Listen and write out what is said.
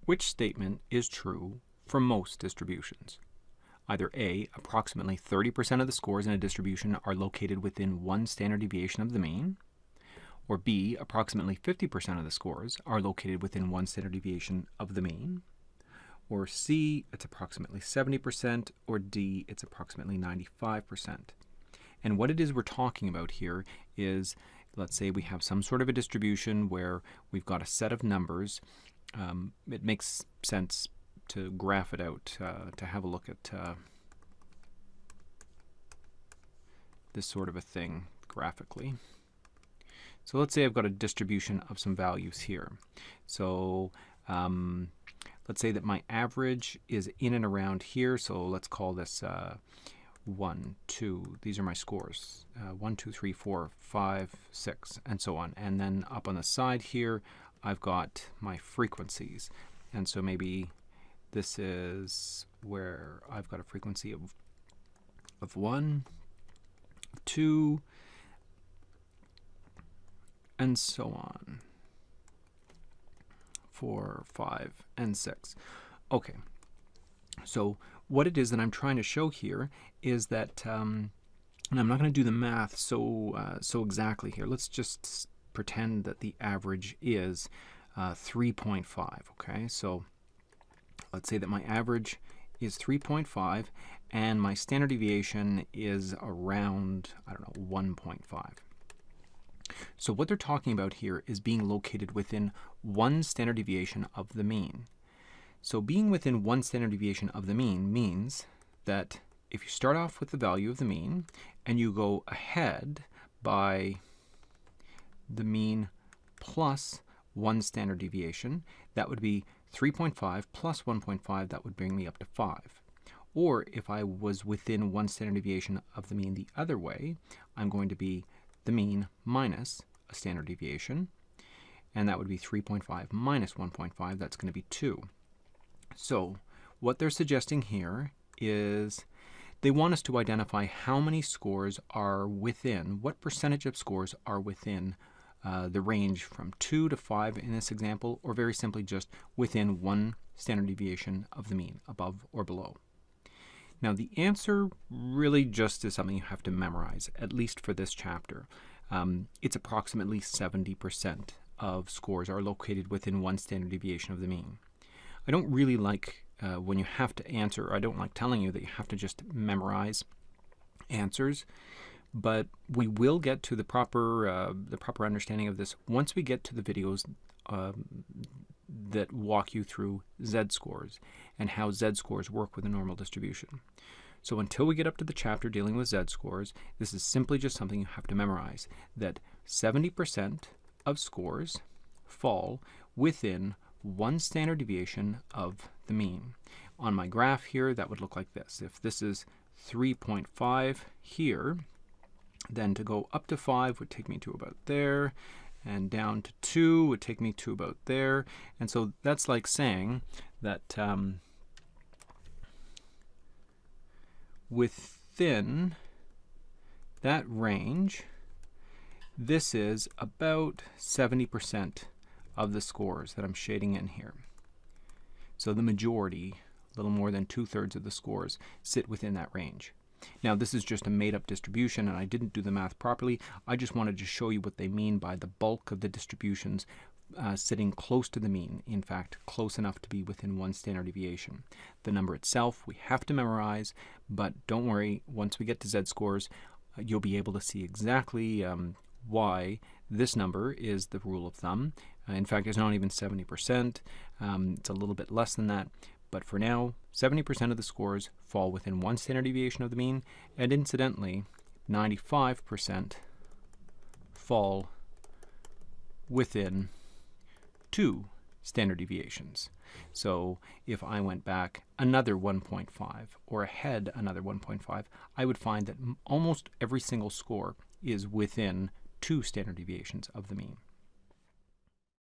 Which statement is true for most distributions? Either A, approximately 30% of the scores in a distribution are located within one standard deviation of the mean, or B, approximately 50% of the scores are located within one standard deviation of the mean, or C, it's approximately 70%, or D, it's approximately 95%. And what it is we're talking about here is, let's say we have some sort of a distribution where we've got a set of numbers. It makes sense to graph it out, to have a look at this sort of a thing graphically. So let's say I've got a distribution of some values here. So let's say that my average is in and around here. So let's call this 1, 2. These are my scores. 1, 2, 3, 4, 5, 6, and so on. And then up on the side here, I've got my frequencies. And so maybe this is where I've got a frequency of 1, 2, and so on. 4, 5, and 6. Okay. So what it is that I'm trying to show here is that, and I'm not going to do the math so exactly here. Let's just pretend that the average is 3.5. Okay, so let's say that my average is 3.5 and my standard deviation is around, I don't know, 1.5. So what they're talking about here is being located within one standard deviation of the mean. So being within one standard deviation of the mean means that if you start off with the value of the mean and you go ahead by the mean plus one standard deviation, that would be 3.5 plus 1.5, that would bring me up to 5. Or if I was within one standard deviation of the mean the other way, I'm going to be the mean minus a standard deviation, and that would be 3.5 minus 1.5, that's going to be 2. So what they're suggesting here is they want us to identify how many scores are within, what percentage of scores are within the range from 2 to 5 in this example, or very simply just within one standard deviation of the mean, above or below. Now the answer really just is something you have to memorize, at least for this chapter. It's approximately 70% of scores are located within one standard deviation of the mean. I don't really like when you have to answer, I don't like telling you that you have to just memorize answers, but we will get to the proper understanding of this once we get to the videos that walk you through z-scores and how z-scores work with a normal distribution. So until we get up to the chapter dealing with z-scores, this is simply just something you have to memorize, that 70% of scores fall within one standard deviation of the mean. On my graph here, that would look like this. If this is 3.5 here, then to go up to 5 would take me to about there, and down to 2 would take me to about there. And so that's like saying that within that range, this is about 70% of the scores that I'm shading in here. So the majority, a little more than 2/3 of the scores, sit within that range. Now this is just a made-up distribution and I didn't do the math properly. I just wanted to show you what they mean by the bulk of the distributions sitting close to the mean, in fact close enough to be within one standard deviation. The number itself we have to memorize, but don't worry, once we get to z-scores you'll be able to see exactly why this number is the rule of thumb. In fact, it's not even 70%, it's a little bit less than that. But for now, 70% of the scores fall within one standard deviation of the mean, and incidentally, 95% fall within 2 standard deviations. So if I went back another 1.5 or ahead another 1.5, I would find that almost every single score is within 2 standard deviations of the mean.